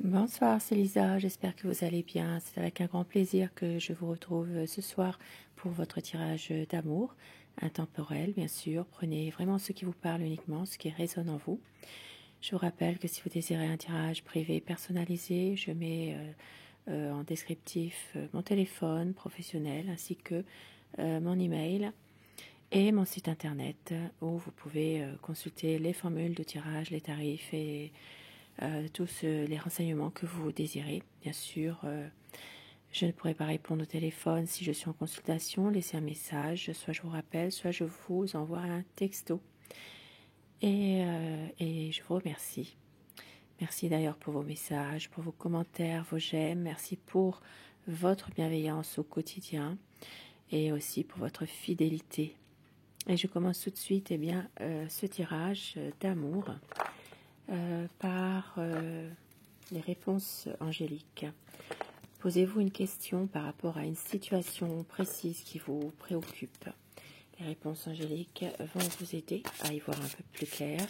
Bonsoir, c'est Lisa, j'espère que vous allez bien. C'est avec un grand plaisir que je vous retrouve ce soir pour votre tirage d'amour, intemporel bien sûr. Prenez vraiment ce qui vous parle uniquement, ce qui résonne en vous. Je vous rappelle que si vous désirez un tirage privé personnalisé, je mets en descriptif mon téléphone professionnel ainsi que mon email et mon site internet où vous pouvez consulter les formules de tirage, les tarifs et tous les renseignements que vous désirez. Bien sûr, je ne pourrai pas répondre au téléphone si je suis en consultation. Laissez un message, soit je vous rappelle, soit je vous envoie un texto. Et je vous remercie. Merci d'ailleurs pour vos messages, pour vos commentaires, vos j'aime. Merci pour votre bienveillance au quotidien et aussi pour votre fidélité. Et je commence tout de suite ce tirage d'amour par les réponses angéliques. Posez-vous une question par rapport à une situation précise qui vous préoccupe. Les réponses angéliques vont vous aider à y voir un peu plus clair.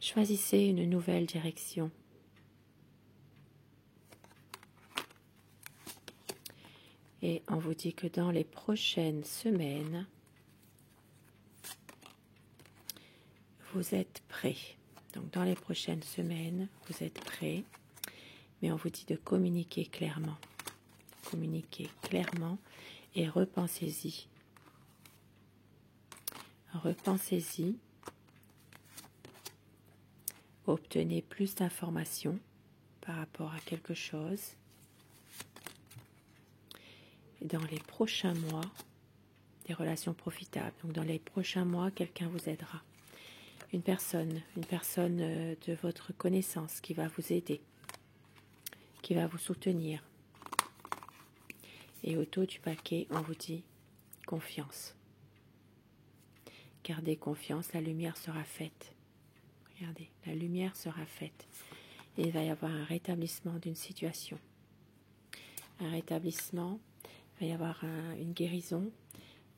Choisissez une nouvelle direction. Et on vous dit que dans les prochaines semaines, vous êtes prêts. Donc dans les prochaines semaines, vous êtes prêts. Mais on vous dit de communiquer clairement. Communiquez clairement et repensez-y. Repensez-y. Obtenez plus d'informations par rapport à quelque chose. Et dans les prochains mois, des relations profitables. Donc dans les prochains mois, quelqu'un vous aidera. Une personne de votre connaissance qui va vous aider, qui va vous soutenir. Et au taux du paquet, on vous dit confiance. Gardez confiance, la lumière sera faite. Regardez, la lumière sera faite. Et il va y avoir un rétablissement d'une situation. Un rétablissement, il va y avoir une guérison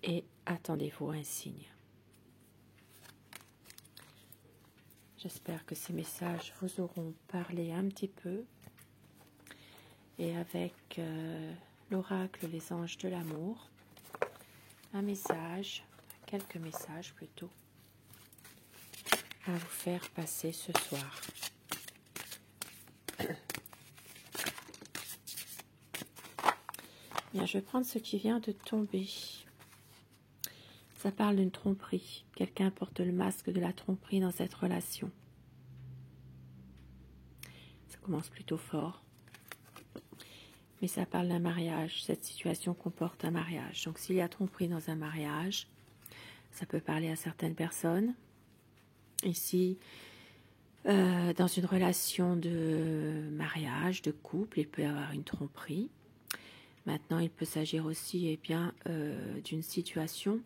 et attendez-vous à un signe. J'espère que ces messages vous auront parlé un petit peu. Et avec l'oracle, les anges de l'amour, un message, quelques messages plutôt, à vous faire passer ce soir. Bien, je vais prendre ce qui vient de tomber. Ça parle d'une tromperie. Quelqu'un porte le masque de la tromperie dans cette relation. Ça commence plutôt fort. Mais ça parle d'un mariage. Cette situation comporte un mariage. Donc s'il y a tromperie dans un mariage, ça peut parler à certaines personnes. Ici, dans une relation de mariage, de couple, il peut y avoir une tromperie. Maintenant, il peut s'agir aussi d'une situation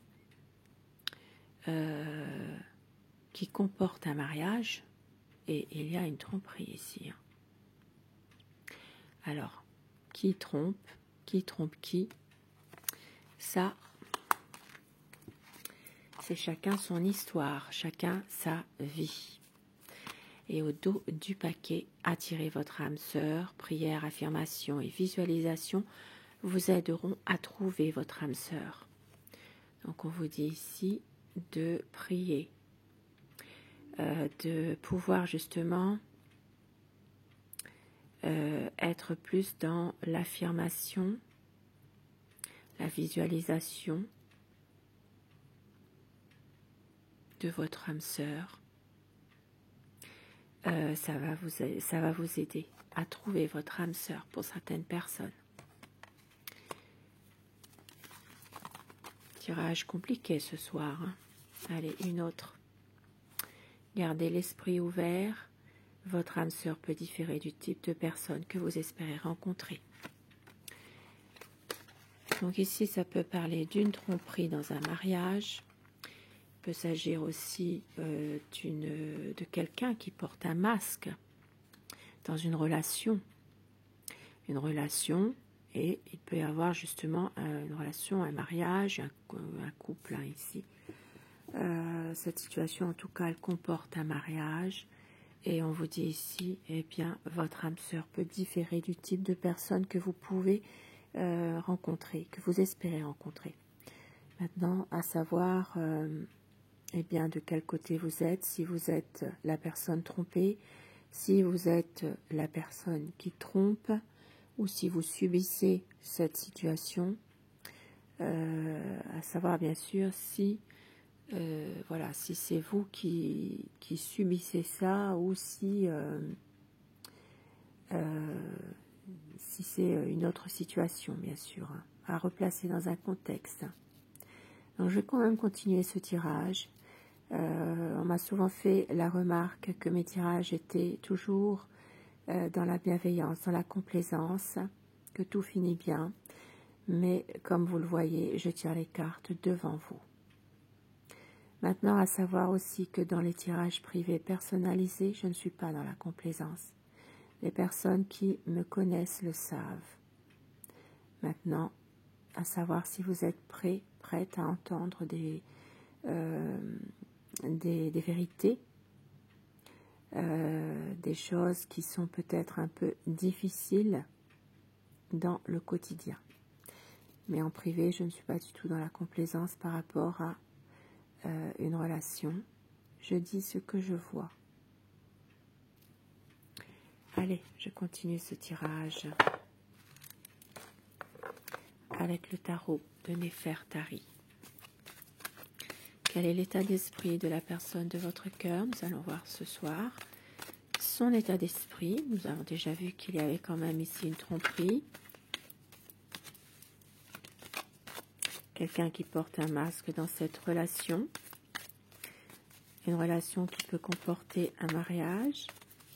qui comporte un mariage et il y a une tromperie ici. Alors, qui trompe qui? Ça, c'est chacun son histoire, chacun sa vie. Et au dos du paquet, attirez votre âme sœur, prière, affirmation et visualisation vous aideront à trouver votre âme sœur. Donc on vous dit ici de prier, de pouvoir justement être plus dans l'affirmation, la visualisation de votre âme sœur. Ça va vous aider à trouver votre âme sœur pour certaines personnes. Tirage compliqué ce soir. Allez, une autre. Gardez l'esprit ouvert. Votre âme sœur peut différer du type de personne que vous espérez rencontrer. Donc ici, ça peut parler d'une tromperie dans un mariage. Il peut s'agir aussi de quelqu'un qui porte un masque dans une relation. Une relation Et il peut y avoir justement une relation, un mariage, un couple ici. Cette situation, en tout cas, elle comporte un mariage. Et on vous dit ici, eh bien, votre âme sœur peut différer du type de personne que vous pouvez rencontrer, que vous espérez rencontrer. Maintenant, à savoir, eh bien, de quel côté vous êtes, si vous êtes la personne trompée, si vous êtes la personne qui trompe, ou si vous subissez cette situation, à savoir bien sûr si voilà, si c'est vous qui subissez ça ou si c'est une autre situation, bien sûr, hein, à replacer dans un contexte. Donc je vais quand même continuer ce tirage. On m'a souvent fait la remarque que mes tirages étaient toujours dans la bienveillance, dans la complaisance, que tout finit bien. Mais comme vous le voyez, je tire les cartes devant vous. Maintenant, à savoir aussi que dans les tirages privés personnalisés, je ne suis pas dans la complaisance. Les personnes qui me connaissent le savent. Maintenant, à savoir si vous êtes prête à entendre des vérités, des choses qui sont peut-être un peu difficiles dans le quotidien. Mais en privé, je ne suis pas du tout dans la complaisance par rapport à une relation. Je dis ce que je vois. Allez, je continue ce tirage avec le tarot de Néfertari. Quel est l'état d'esprit de la personne de votre cœur? Nous allons voir ce soir son état d'esprit. Nous avons déjà vu qu'il y avait quand même ici une tromperie. Quelqu'un qui porte un masque dans cette relation. Une relation qui peut comporter un mariage.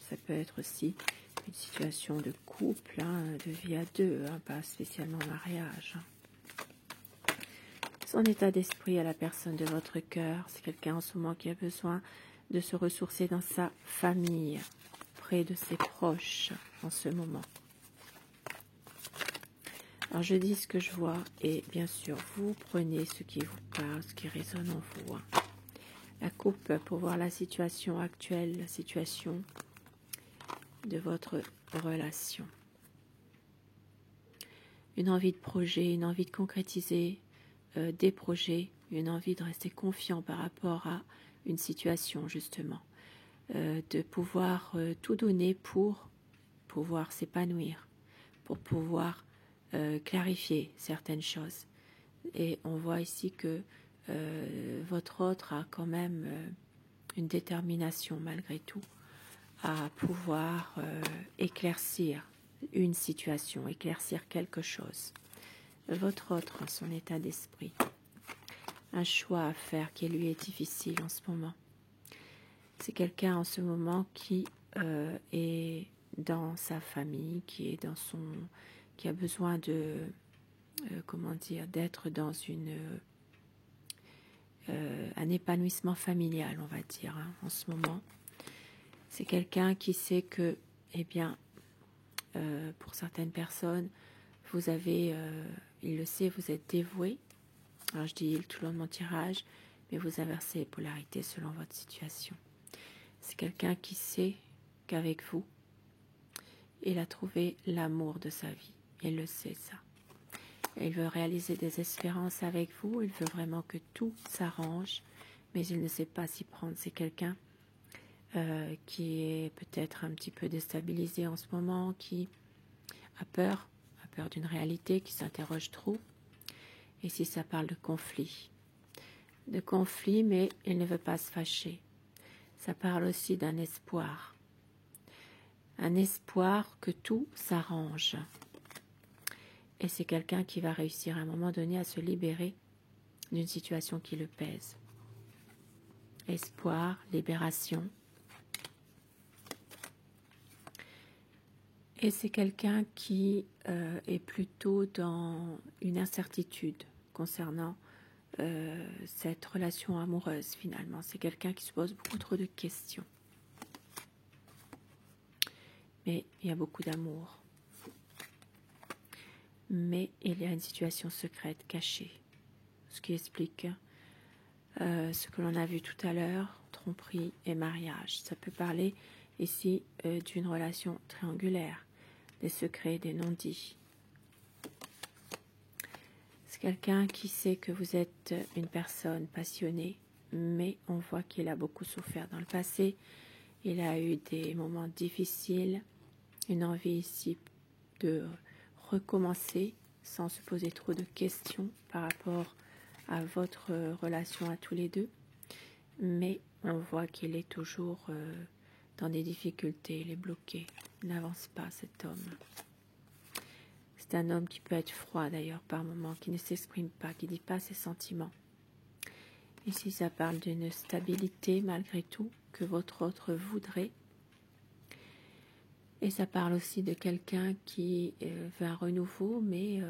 Ça peut être aussi une situation de couple, hein, de vie à deux, hein, pas spécialement mariage. Son état d'esprit à la personne de votre cœur, c'est quelqu'un en ce moment qui a besoin de se ressourcer dans sa famille, près de ses proches en ce moment. Alors je dis ce que je vois et bien sûr vous prenez ce qui vous parle, ce qui résonne en vous. Hein. La coupe pour voir la situation actuelle, la situation de votre relation. Une envie de projet, une envie de concrétiser des projets, une envie de rester confiant par rapport à une situation justement, de pouvoir tout donner pour pouvoir s'épanouir, pour pouvoir clarifier certaines choses. Et on voit ici que votre autre a quand même une détermination malgré tout à pouvoir éclaircir une situation, éclaircir quelque chose. Votre autre, son état d'esprit, un choix à faire qui lui est difficile en ce moment. C'est quelqu'un en ce moment qui est dans sa famille, qui a besoin de, comment dire, d'être dans un épanouissement familial, on va dire, hein, en ce moment. C'est quelqu'un qui sait que, eh bien, pour certaines personnes, vous avez, il le sait, vous êtes dévoué. Alors je dis tout le long de mon tirage, mais vous inversez les polarités selon votre situation. C'est quelqu'un qui sait qu'avec vous, il a trouvé l'amour de sa vie. Il le sait, ça. Il veut réaliser des espérances avec vous. Il veut vraiment que tout s'arrange, mais il ne sait pas s'y prendre. C'est quelqu'un qui est peut-être un petit peu déstabilisé en ce moment, qui a peur d'une réalité, qui s'interroge trop. Et si ça parle de conflit, mais il ne veut pas se fâcher. Ça parle aussi d'un espoir. Un espoir que tout s'arrange. Et c'est quelqu'un qui va réussir à un moment donné à se libérer d'une situation qui le pèse. Espoir, libération. Et c'est quelqu'un qui est plutôt dans une incertitude concernant cette relation amoureuse finalement. C'est quelqu'un qui se pose beaucoup trop de questions. Mais il y a beaucoup d'amour. mais il y a une situation secrète cachée, ce qui explique ce que l'on a vu tout à l'heure, tromperie et mariage. Ça peut parler ici d'une relation triangulaire, des secrets, des non-dits. C'est quelqu'un qui sait que vous êtes une personne passionnée, mais on voit qu'il a beaucoup souffert dans le passé. Il a eu des moments difficiles, une envie ici de recommencer sans se poser trop de questions par rapport à votre relation à tous les deux. Mais on voit qu'il est toujours dans des difficultés, il est bloqué. Il n'avance pas, cet homme. C'est un homme qui peut être froid d'ailleurs par moments, qui ne s'exprime pas, qui ne dit pas ses sentiments. Ici, ça parle d'une stabilité malgré tout que votre autre voudrait. Et ça parle aussi de quelqu'un qui veut un renouveau, mais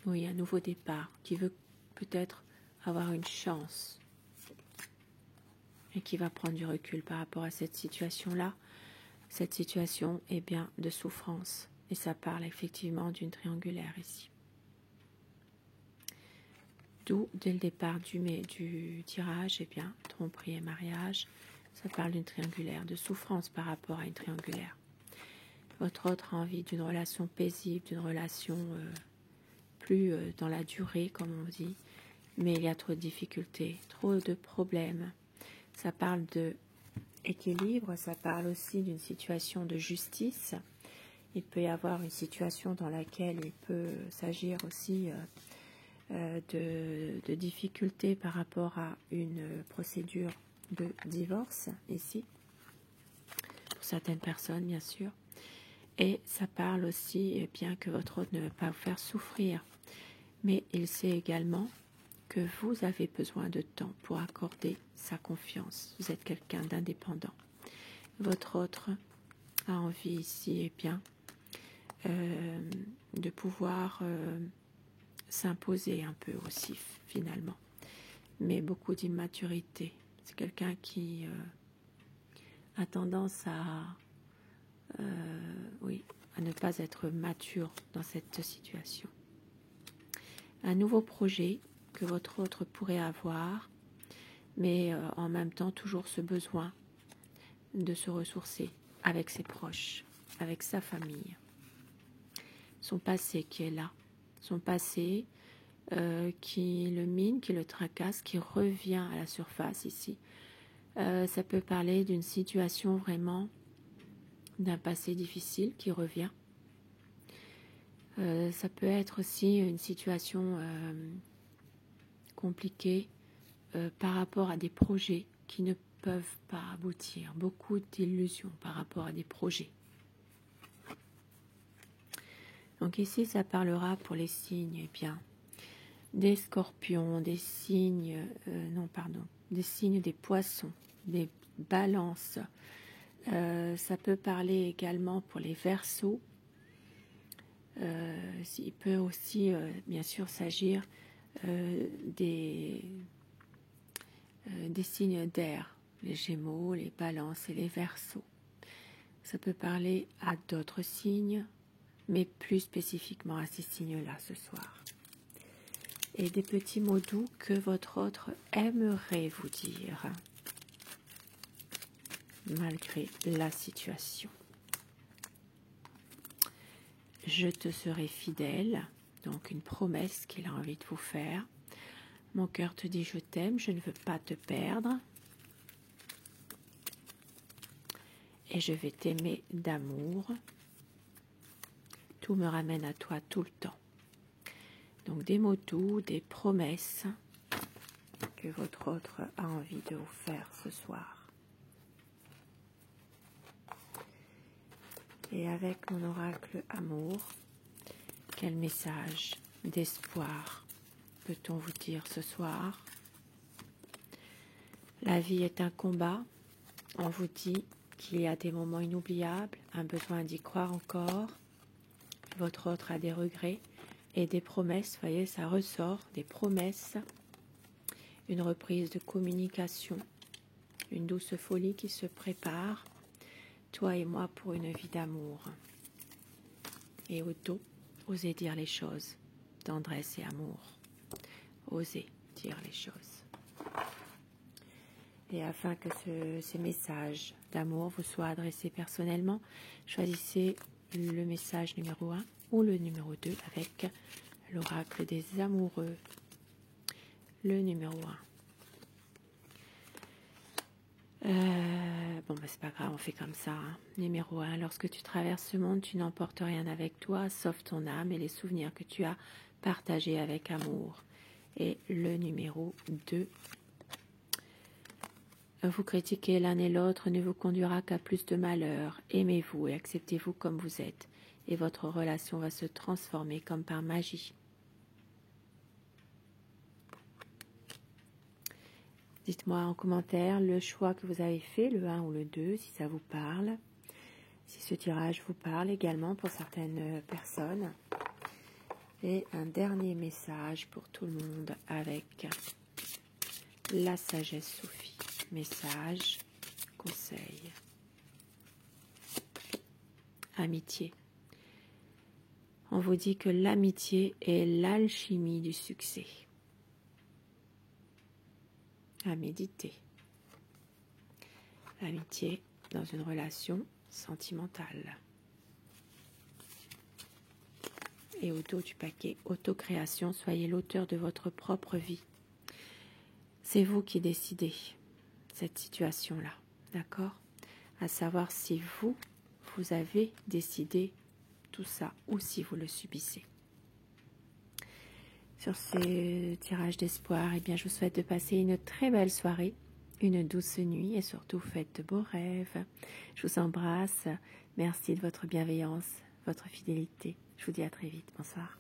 oui, un nouveau départ, qui veut peut-être avoir une chance et qui va prendre du recul par rapport à cette situation-là. Cette situation est bien de souffrance et ça parle effectivement d'une triangulaire ici. D'où, dès le départ du tirage, eh bien, tromperie et mariage, ça parle d'une triangulaire, de souffrance par rapport à une triangulaire. Votre autre a envie d'une relation paisible, d'une relation plus dans la durée, comme on dit, mais il y a trop de difficultés, trop de problèmes. Ça parle de équilibre, ça parle aussi d'une situation de justice. Il peut y avoir une situation dans laquelle il peut s'agir aussi de difficultés par rapport à une procédure de divorce, ici, pour certaines personnes, bien sûr. Et ça parle aussi bien que votre autre ne veut pas vous faire souffrir, mais il sait également que vous avez besoin de temps pour accorder sa confiance. Vous êtes quelqu'un d'indépendant. Votre autre a envie ici, eh bien, de pouvoir s'imposer un peu aussi, finalement. Mais beaucoup d'immaturité. C'est quelqu'un qui a tendance à ne pas être mature dans cette situation. Un nouveau projet que votre autre pourrait avoir, mais en même temps toujours ce besoin de se ressourcer avec ses proches, avec sa famille. Son passé qui est là, son passé qui le mine, qui le tracasse, qui revient à la surface ici. Ça peut parler d'une situation vraiment, d'un passé difficile qui revient. Ça peut être aussi une situation compliquée par rapport à des projets qui ne peuvent pas aboutir. Beaucoup d'illusions par rapport à des projets. Donc ici, ça parlera pour les signes, eh bien, des scorpions, des signes, des signes des poissons, des balances. Ça peut parler également pour les Verseaux. Il peut aussi, bien sûr, s'agir des signes d'air, les Gémeaux, les Balances et les Verseaux. Ça peut parler à d'autres signes, mais plus spécifiquement à ces signes-là ce soir. Et des petits mots doux que votre autre aimerait vous dire, malgré la situation. Je te serai fidèle, donc une promesse qu'il a envie de vous faire. Mon cœur te dit je t'aime, je ne veux pas te perdre. Et je vais t'aimer d'amour. Tout me ramène à toi tout le temps. Donc des mots doux, des promesses que votre autre a envie de vous faire ce soir. Et avec mon oracle amour, quel message d'espoir peut-on vous dire ce soir? La vie est un combat. On vous dit qu'il y a des moments inoubliables, un besoin d'y croire encore. Votre autre a des regrets et des promesses. Vous voyez, ça ressort, des promesses. Une reprise de communication, une douce folie qui se prépare. toi et moi pour une vie d'amour. Et Auto, osez dire les choses, tendresse et amour. Osez dire les choses. Et afin que ces messages d'amour vous soient adressés personnellement, choisissez le message numéro 1 ou le numéro 2 avec l'oracle des amoureux. Le numéro 1. Bon, bah, c'est pas grave, on fait comme ça. Hein. Numéro 1, lorsque tu traverses ce monde, tu n'emportes rien avec toi, sauf ton âme et les souvenirs que tu as partagés avec amour. Et le numéro 2, vous critiquer l'un et l'autre ne vous conduira qu'à plus de malheur. Aimez-vous et acceptez-vous comme vous êtes, et votre relation va se transformer comme par magie. Dites-moi en commentaire le choix que vous avez fait, le 1 ou le 2, si ça vous parle. Si ce tirage vous parle également pour certaines personnes. Et un dernier message pour tout le monde avec la sagesse Sophie. Message, conseil. Amitié. On vous dit que l'amitié est l'alchimie du succès. À méditer. L'amitié dans une relation sentimentale. Et Auto du paquet, autocréation, soyez l'auteur de votre propre vie. C'est vous qui décidez cette situation-là, d'accord? À savoir si vous avez décidé tout ça ou si vous le subissez. Sur ce tirage d'espoir, eh bien, je vous souhaite de passer une très belle soirée, une douce nuit et surtout faites de beaux rêves. Je vous embrasse. Merci de votre bienveillance, votre fidélité. Je vous dis à très vite. Bonsoir.